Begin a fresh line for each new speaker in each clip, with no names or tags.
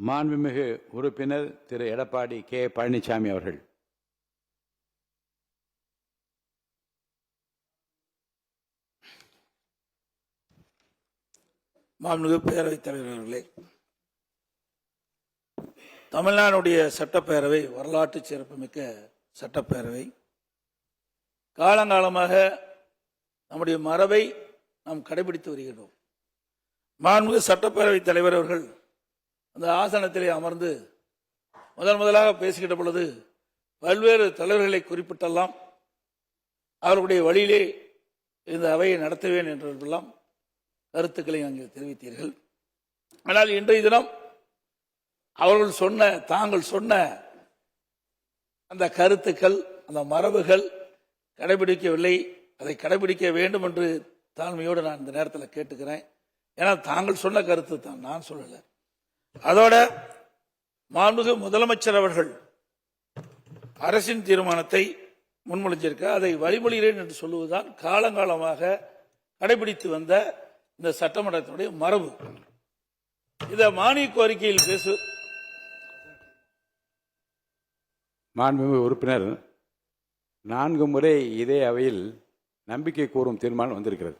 மாண்புமிகு உறுப்பினர் திரு எடப்பாடி கே பழனிசாமி அவர்கள்.
மாண்புமிகு பேரவைத் தலைவர் அவர்களே, தமிழ்நாடுடைய சட்டப்பேரவை வரலாற்று சிறப்புமிக்க சட்டப்பேரவை. காலங்காலமாக நம்முடைய மரபை நாம் கடைபிடித்து வருகிறோம். மாண்புமிகு சட்டப்பேரவைத் தலைவர் அவர்கள் அந்த ஆசனத்திலே அமர்ந்து முதலாக பேசுகின்ற பொழுது பல்வேறு தலைவர்களை குறிப்பிட்டெல்லாம் அவர்களுடைய வழியிலே இந்த அவையை நடத்துவேன் என்றெல்லாம் கருத்துக்களை அங்கே தெரிவித்தீர்கள். ஆனால் இன்றைய தினம் தாங்கள் சொன்ன அந்த கருத்துக்கள், அந்த மரபுகள் கடைபிடிக்கவில்லை. அதை கடைபிடிக்க வேண்டும் என்று தாழ்மையோடு நான் இந்த நேரத்தில் கேட்டுக்கிறேன். ஏன்னா தாங்கள் சொன்ன கருத்து தான், நான் சொல்லலை. அதோட மாண்புமிகு முதலமைச்சர் அவர்கள் அரசின் தீர்மானத்தை முன்மொழிஞ்சிருக்க அதை வழிமொழிகிறேன் என்று சொல்லுவதுதான் காலங்காலமாக கடைபிடித்து வந்த இந்த சட்டமன்றத்தினுடைய மரபு. இத மானிய கோரிக்கையில்
மாண்புமிகு உறுப்பினர் 4 முறை இதே அவையில் நம்பிக்கை கூறும் தீர்மானம் வந்திருக்கிறது.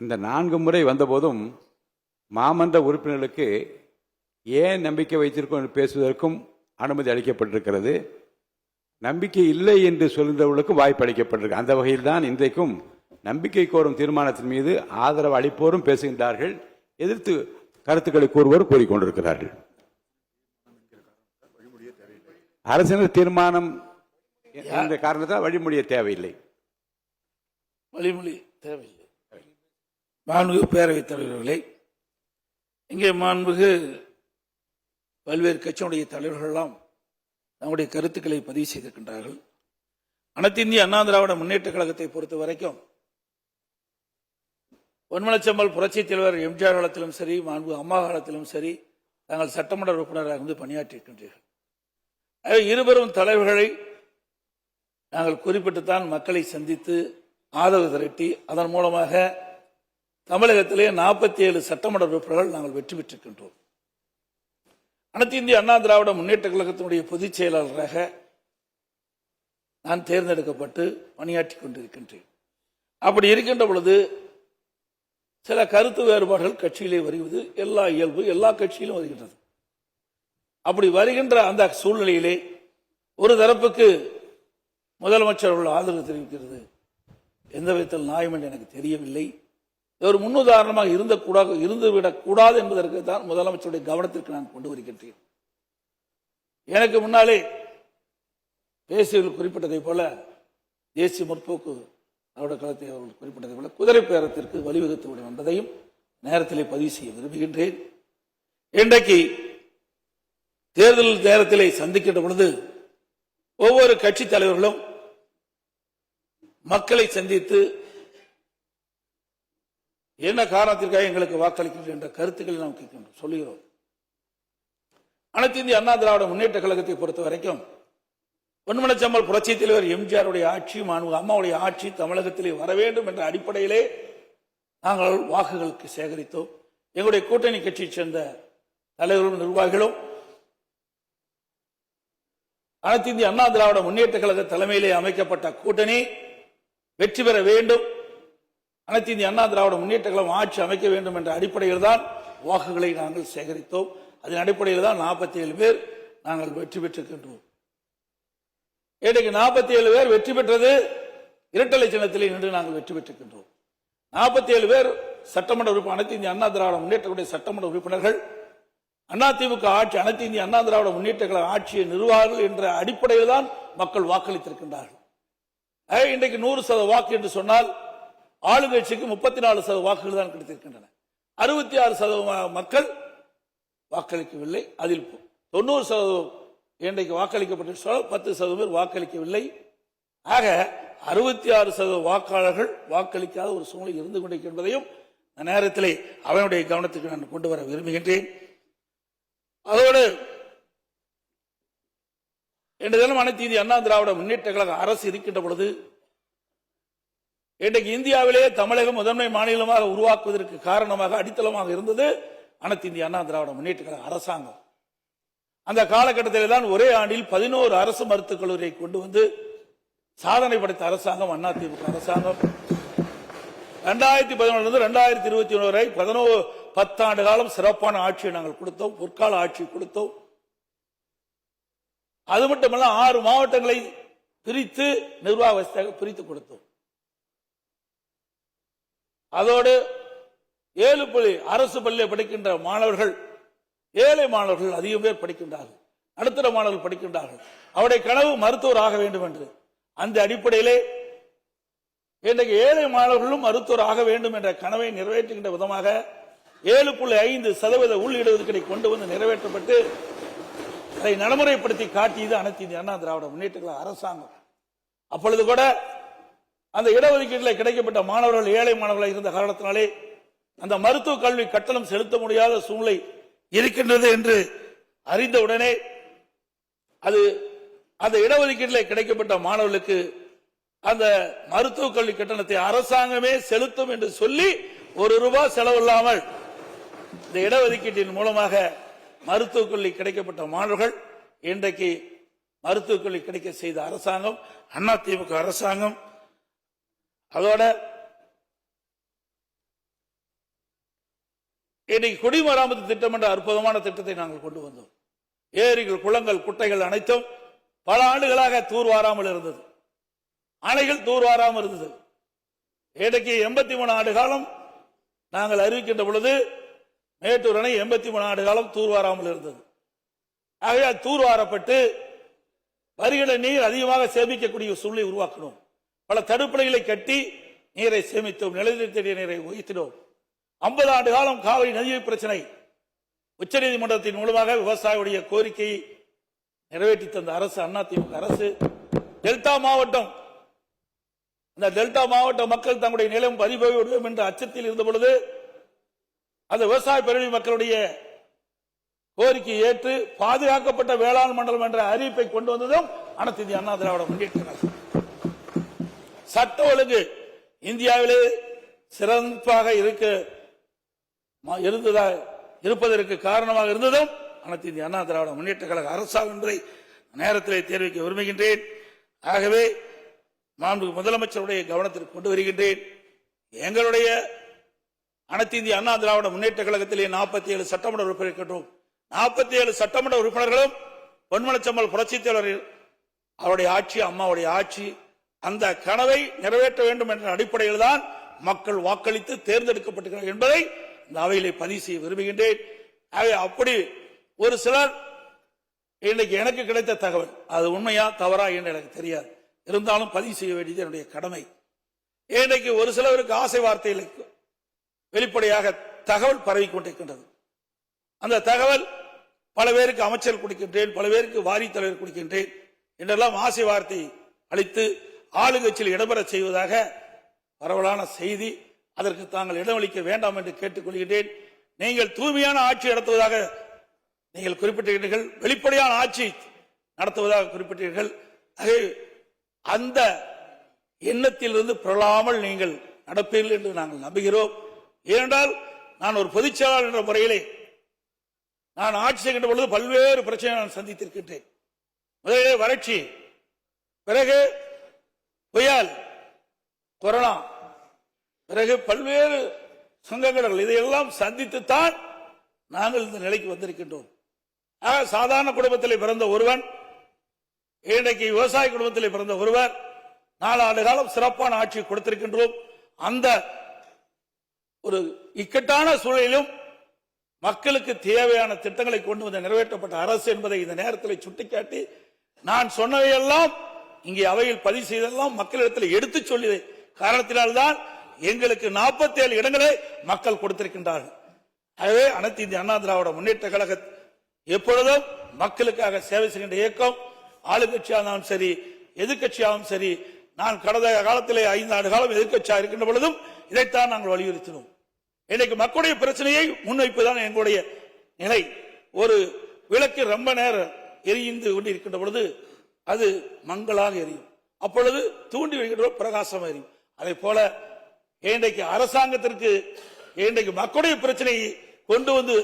இந்த 4 முறை வந்தபோதும் மாமன்ற உறுப்பினர்களுக்கு ஏன் நம்பிக்கை வைத்திருக்கோம் என்று பேசுவதற்கும் அனுமதி அளிக்கப்பட்டிருக்கிறது. நம்பிக்கை இல்லை என்று சொல்கின்றவர்களுக்கும் வாய்ப்பு அளிக்கப்பட்டிருக்கு. அந்த வகையில் தான் இன்றைக்கும் நம்பிக்கை கோரும் தீர்மானத்தின் மீது ஆதரவு அளிப்போரும் பேசுகின்றார்கள், எதிர்த்து கருத்துக்களை கூறுவோர் கூறிக்கொண்டிருக்கிறார்கள். அரசியல் தீர்மானம் என்ற காரணத்தால் வழிமொழிய தேவையில்லை.
மாண்புமிகு பேரவைத் தலைவர்களே, இங்கே மாண்புமிகு பல்வேறு கட்சியினுடைய தலைவர்களெல்லாம் தங்களுடைய கருத்துக்களை பதிவு செய்திருக்கின்றார்கள். அனைத்து இந்திய அண்ணா திராவிட முன்னேற்ற கழகத்தை பொறுத்த வரைக்கும் பொன்மனச்செம்மல் புரட்சித் தலைவர் எம்ஜிஆர் காலத்திலும் சரி, மாண்புமிகு அம்மா காலத்திலும் சரி, தாங்கள் சட்டமன்ற உறுப்பினராக இருந்து பணியாற்றியிருக்கின்றீர்கள். இருவரும் தலைவர்களை நாங்கள் குறிப்பிட்டுத்தான் மக்களை சந்தித்து ஆதரவு திரட்டி அதன் மூலமாக தமிழகத்திலே 47 சட்டமன்ற உறுப்பினர்கள் நாங்கள் வெற்றி பெற்றிருக்கின்றோம். அனைத்து இந்திய அண்ணா திராவிட முன்னேற்ற கழகத்தினுடைய பொதுச் செயலாளராக நான் தேர்ந்தெடுக்கப்பட்டு பணியாற்றி கொண்டிருக்கின்றேன். அப்படி இருக்கின்ற பொழுது சில கருத்து வேறுபாடுகள் கட்சியிலே வருவது எல்லா இயல்பு, எல்லா கட்சியிலும் வருகின்றது. அப்படி வருகின்ற அந்த சூழ்நிலையிலே ஒரு தரப்புக்கு முதலமைச்சர் ஆதரவு தெரிவிக்கிறது எந்த விதத்தில் நியாயம் என்று எனக்கு தெரியவில்லை. ஒரு முன்னுதாரணமாக இருந்துவிடக் கூடாது என்பதற்கு தான் முதலமைச்சருடைய கவனத்திற்கு நான் கொண்டு வருகின்றேன். எனக்கு முன்னாலே பேசியவர்கள் குறிப்பிட்டதை போல தேசிய முற்போக்கு திராவிட கழகத்தை அவர்கள் குறிப்பிட்டதை போல குதிரை பேரத்திற்கு வழிவகுத்து விடும் என்பதையும் நேரத்திலே பதிவு செய்ய விரும்புகின்றேன். இன்றைக்கு தேர்தல் நேரத்திலே சந்திக்கின்ற பொழுது ஒவ்வொரு கட்சி தலைவர்களும் மக்களை சந்தித்து என்ன காரணத்திற்காக எங்களுக்கு வாக்களிக்கிறீர்கள் என்ற கருத்துக்களை நாம் கேட்கின்றோம், சொல்லுகிறோம். அனைத்து இந்திய அண்ணா திராவிட முன்னேற்ற கழகத்தை பொறுத்த வரைக்கும் பொன்மனச்செம்மல் புரட்சித் தலைவர் எம்ஜிஆருடைய ஆட்சி, மாண்புமிகு அம்மாவுடைய ஆட்சி தமிழகத்திலே வர வேண்டும் என்ற அடிப்படையிலே நாங்கள் வாக்குகளுக்கு சேகரித்தோம். எங்களுடைய கூட்டணி கட்சியைச் சேர்ந்த தலைவர்களும் நிர்வாகிகளும் அனைத்து இந்திய அண்ணா திராவிட முன்னேற்ற கழக தலைமையிலே அமைக்கப்பட்ட கூட்டணி வெற்றி பெற வேண்டும், அனைத்து இந்திய அண்ணா திராவிட முன்னேற்ற கழகம் ஆட்சி அமைக்க வேண்டும் என்ற அடிப்படையில் தான் வாக்குகளை நாங்கள் சேகரித்தோம். அதன் அடிப்படையில் தான் 47 பேர் நாங்கள் வெற்றி பெற்றிருக்கின்றோம். இன்றைக்கு 47 பேர் வெற்றி பெற்றது இரட்டலை சின்னத்திலே நின்று நாங்கள் வெற்றி பெற்றிருக்கின்றோம். 47 பேர் சட்டமன்ற உறுப்பினர், அனைத்து இந்திய அண்ணா திராவிட முன்னேற்ற சட்டமன்ற உறுப்பினர்கள் அதிமுக ஆட்சி, அனைத்து இந்திய அண்ணா திராவிட முன்னேற்ற கழக ஆட்சியை நிர்வாகிகள் என்ற அடிப்படையில் தான் மக்கள் வாக்களித்திருக்கின்றார்கள். இன்றைக்கு 100% வாக்கு என்று சொன்னால் ஆளுங்கட்சிக்கு 34% வாக்குகள் தான் கிடைத்திருக்கின்றன. 66% மக்கள் வாக்களிக்கவில்லை. அதில் 90% இன்றைக்கு வாக்களிக்கப்பட்ட 10% பேர் வாக்களிக்கவில்லை. ஆக 66% வாக்காளர்கள் வாக்களிக்காத ஒரு சூழ்நிலை இருந்து கொண்டிருக்கின்றதையும் இந்த நேரத்திலே அவனுடைய கவனத்துக்கு நான் கொண்டு வர விரும்புகின்றேன். அதோடு இன்று தினம் அனைத்து இந்திய அண்ணா திராவிட முன்னேற்ற கழக அரசு இருக்கின்ற பொழுது இன்றைக்கு இந்தியாவிலே தமிழகம் முதன்மை மாநிலமாக உருவாக்குவதற்கு காரணமாக அடித்தளமாக இருந்தது அனைத்து இந்திய அண்ணா திராவிட முன்னேற்ற கழக அரசாங்கம். அந்த காலகட்டத்தில் தான் ஒரே ஆண்டில் 11 அரசு மருத்துவக் கல்லூரியை கொண்டு வந்து சாதனை படைத்த அரசாங்கம் அதிமுக அரசாங்கம். 2011 2021 வரை 10 ஆண்டு காலம் சிறப்பான ஆட்சியை நாங்கள் கொடுத்தோம், பொற்கால ஆட்சி கொடுத்தோம். அது மட்டுமல்ல 6 மாவட்டங்களை பிரித்து நிர்வாக வசதியாக பிரித்து கொடுத்தோம். அதோடு 7 அரசு பள்ளியில் படிக்கின்ற மாணவர்கள், ஏழை மாணவர்கள் அதிகம் பேர் படிக்கின்றார்கள், நடுத்தர மாணவர்கள் படிக்கின்றார்கள். அவருடைய கனவு மருத்துவர் ஆக வேண்டும் என்று. அந்த அடிப்படையிலே இன்றைக்கு ஏழை மாணவர்களும் மருத்துவர் ஆக வேண்டும் என்ற கனவை நிறைவேற்றுகின்ற விதமாக 7.5% உள் இடஒதுக்கீடை கொண்டு வந்து நிறைவேற்றப்பட்டு அதை நடைமுறைப்படுத்தி காட்டியது அனைத்து இந்திய அண்ணா திராவிட முன்னேற்ற கழக அரசாங்கம். அப்பொழுது கூட அந்த இடஒதுக்கீட்டில் கிடைக்கப்பட்ட மாணவர்கள் ஏழை மாணவர்களாக இருந்த காரணத்தினாலே அந்த மருத்துவ கல்வி கட்டணம் செலுத்த முடியாத சூழ்நிலை இருக்கின்றது என்று அறிந்தவுடனே அந்த இடஒதுக்கீட்டில் கிடைக்கப்பட்ட மாணவர்களுக்கு அந்த மருத்துவ கல்வி கட்டணத்தை அரசாங்கமே செலுத்தும் என்று சொல்லி ₹1 செலவில்லாமல் இந்த இடஒதுக்கீட்டின் மூலமாக மருத்துவக் கல்வி கிடைக்கப்பட்ட மாணவர்கள் இன்றைக்கு மருத்துவக் கல்வி கிடைக்க செய்த அரசாங்கம் அதிமுக அரசாங்கம். அதோட இன்னைக்கு குடிமராமத்து திட்டம் என்ற அற்புதமான திட்டத்தை நாங்கள் கொண்டு வந்தோம். ஏரிகள், குளங்கள், குட்டைகள் அனைத்தும் பல ஆண்டுகளாக தூர்வாராமல் இருந்தது, அணைகள் தூர்வாராமல் இருந்தது. இன்றைக்கு 83 ஆண்டு காலம் நாங்கள் அறிவிக்கின்ற பொழுது மேட்டூர் அணை 83 ஆண்டு காலம் தூர்வாராமல் இருந்தது. ஆகவே தூர்வாரப்பட்டு வருகிற நீர் அதிகமாக சேமிக்கக்கூடிய சூழ்நிலை உருவாக்கணும். பல தடுப்பணைகளை கட்டி நீரை சேமித்தோம், நிலத்தடி நீரை உயர்த்தினோம். 50 ஆண்டு காலம் காவிரி நதிநீர் பிரச்சனை உச்சநீதிமன்றத்தின் மூலமாக விவசாயிகளுடைய கோரிக்கையை நிறைவேற்றி தந்த அரசு அதிமுக அரசு. டெல்டா மாவட்டம், அந்த டெல்டா மாவட்ட மக்கள் தங்களுடைய நிலம் பதிவுவிடும் என்ற அச்சத்தில் இருந்த பொழுது அந்த விவசாய பிரிவு மக்களுடைய கோரிக்கை ஏற்று பாதுகாக்கப்பட்ட வேளாண் மண்டலம் என்ற அறிவிப்பை கொண்டு வந்ததும் அனைத்து இந்திய அண்ணா திராவிட முன்னேற்ற கழகம். சட்ட ஒழுங்கு இந்தியாவிலே சிறப்பாக இருப்பதற்கு காரணமாக இருந்ததும் அனைத்து இந்திய அண்ணா திராவிட முன்னேற்ற கழக அரசாங்கம் என்பதை நேரத்திலே தெரிவிக்க விரும்புகின்றேன். ஆகவே மாண்புமிகு முதலமைச்சருடைய கவனத்திற்கு கொண்டு வருகின்றேன். எங்களுடைய அனைத்து இந்திய அண்ணா திராவிட முன்னேற்ற கழகத்திலே 47 சட்டமன்ற உறுப்பினர் இருக்கின்றோம். 47 சட்டமன்ற உறுப்பினர்களும் பொன்மனச்செம்மல் புரட்சித் தலைவர் அவருடைய ஆட்சி, அம்மாவுடைய ஆட்சி, அந்த கனவை நிறைவேற்ற வேண்டும் என்ற அடிப்படையில் தான் மக்கள் வாக்களித்து தேர்ந்தெடுக்கப்பட்டிருக்கிறார் என்பதை இந்த அவையிலே பதிவு செய்ய விரும்புகின்றேன். அப்படி ஒரு சிலர் இன்னைக்கு எனக்கு கிடைத்த தகவல் அது உண்மையா தவறா என்று எனக்கு தெரியாது, இருந்தாலும் பதிவு செய்ய வேண்டியது என்னுடைய கடமை. இன்றைக்கு ஒரு சிலருக்கு ஆசை வார்த்தைகளுக்கு வெளிப்படையாக தகவல் பரவி கொண்டிருக்கின்றது. அந்த தகவல் பல பேருக்கு அமைச்சர் கொடுக்கின்றேன், பல பேருக்கு வாரி தலைவர் கொடுக்கின்றேன் என்றெல்லாம் ஆசை வார்த்தை அளித்து ஆளுங்கட்சியில் இடம்பெற செய்வதாக பரவலான செய்தி. அதற்கு தாங்கள் இடமளிக்க வேண்டாம் என்று கேட்டுக்கொள்கின்றேன். நீங்கள் தூய்மையான ஆட்சி நடத்துவதாக நீங்கள் குறிப்பிட்டீர்கள், வெளிப்படையான ஆட்சி நடத்துவதாக குறிப்பிட்டீர்கள். அந்த எண்ணத்திலிருந்து பிறழாமல் நீங்கள் நடப்பீர்கள் என்று நாங்கள் நம்புகிறோம். ஏனென்றால் நான் ஒரு பொதுச் செயலாளர் என்ற முறையிலே நான் ஆட்சி செய்கின்ற பொழுது பல்வேறு பிரச்சனைகளை நான் சந்தித்திருக்கின்றேன். முதலிலே வறட்சி, பிறகு புயல், கொரோனா, பிறகு பல்வேறு சங்கடங்கள், இதையெல்லாம் சந்தித்துத்தான் நாங்கள் இந்த நிலைக்கு வந்திருக்கின்றோம். சாதாரண குடும்பத்தில் பிறந்த ஒருவன், இன்றைக்கு விவசாய குடும்பத்தில் பிறந்த ஒருவர் 4 ஆண்டு காலம் சிறப்பான ஆட்சி கொடுத்திருக்கின்றோம். அந்த ஒரு இக்கட்டான சூழலிலும் மக்களுக்கு தேவையான திட்டங்களை கொண்டு வந்து நிறைவேற்றப்பட்ட அரசு என்பதை இந்த நேரத்தில் சுட்டிக்காட்டி நான் சொன்னதையெல்லாம் இங்கே அவையில் பதிவு செய்தெல்லாம் மக்களிடத்தில் எடுத்து சொல்லிய காரணத்தினால்தான் எங்களுக்கு 47 இடங்களை மக்கள் கொடுத்திருக்கின்றார்கள். ஆகவே அனைத்து இந்திய அண்ணா திராவிட முன்னேற்ற கழக எப்பொழுதும் மக்களுக்காக சேவை செய்கின்ற இயக்கம், ஆளுங்கட்சியாகவும் சரி எதிர்கட்சியாகவும் சரி. நான் கடந்த காலத்திலே 5 ஆண்டு காலம் எதிர்கட்சியாக இருக்கின்ற பொழுதும் இதைத்தான் நாங்கள் வலியுறுத்தினோம். இன்னைக்கு மக்களுடைய பிரச்சனையை முன்வைப்புதான் எங்களுடைய நிலை. ஒரு விளக்கு ரொம்ப நேரம் எரிந்து கொண்டிருக்கின்ற பொழுது அது மங்களாக எரியும், அப்பொழுது தூண்டி வைக்கின்ற பிரகாசமாக எரியும். அதே போல இன்றைக்கு அரசாங்கத்திற்கு இன்றைக்கு மக்களுடைய பிரச்சனையை கொண்டு வந்து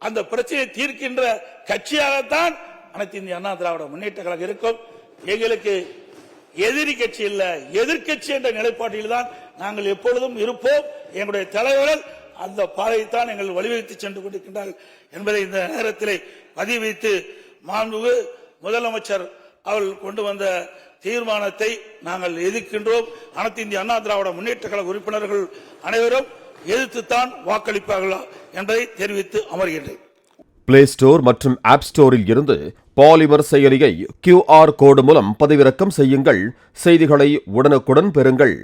அந்த பிரச்சனையை தீர்க்கின்ற கட்சியாகத்தான் அனைத்து இந்திய அண்ணா திராவிட முன்னேற்ற கழகம் இருக்கும். எங்களுக்கு எதிரி கட்சி இல்ல, எதிர்கட்சி என்ற நிலைப்பாட்டில் தான் நாங்கள் எப்பொழுதும் இருப்போம். எங்களுடைய தலைவர்கள் அந்த பாதையைத்தான் எங்கள் வழிவகுத்து சென்று கொண்டிருக்கின்றார்கள் என்பதை இந்த நேரத்தில் பதிவு வைத்து, மாண்புமிகு முதலமைச்சர் அவர்கள் கொண்டு வந்த தீர்மானத்தை நாங்கள் எதிர்க்கின்றோம். அனைத்து இந்திய அண்ணா திராவிட முன்னேற்ற கழக உறுப்பினர்கள் அனைவரும் எதிர்த்துத்தான் வாக்களிப்பார்களா என்பதை தெரிவித்து அமர்கின்றேன்.
பிளே ஸ்டோர் மற்றும் ஆப் ஸ்டோரில் இருந்து பாலிமர் செயலியை QR கோடு மூலம் பதிவிறக்கம் செய்யுங்கள். செய்திகளை உடனுக்குடன் பெறுங்கள்.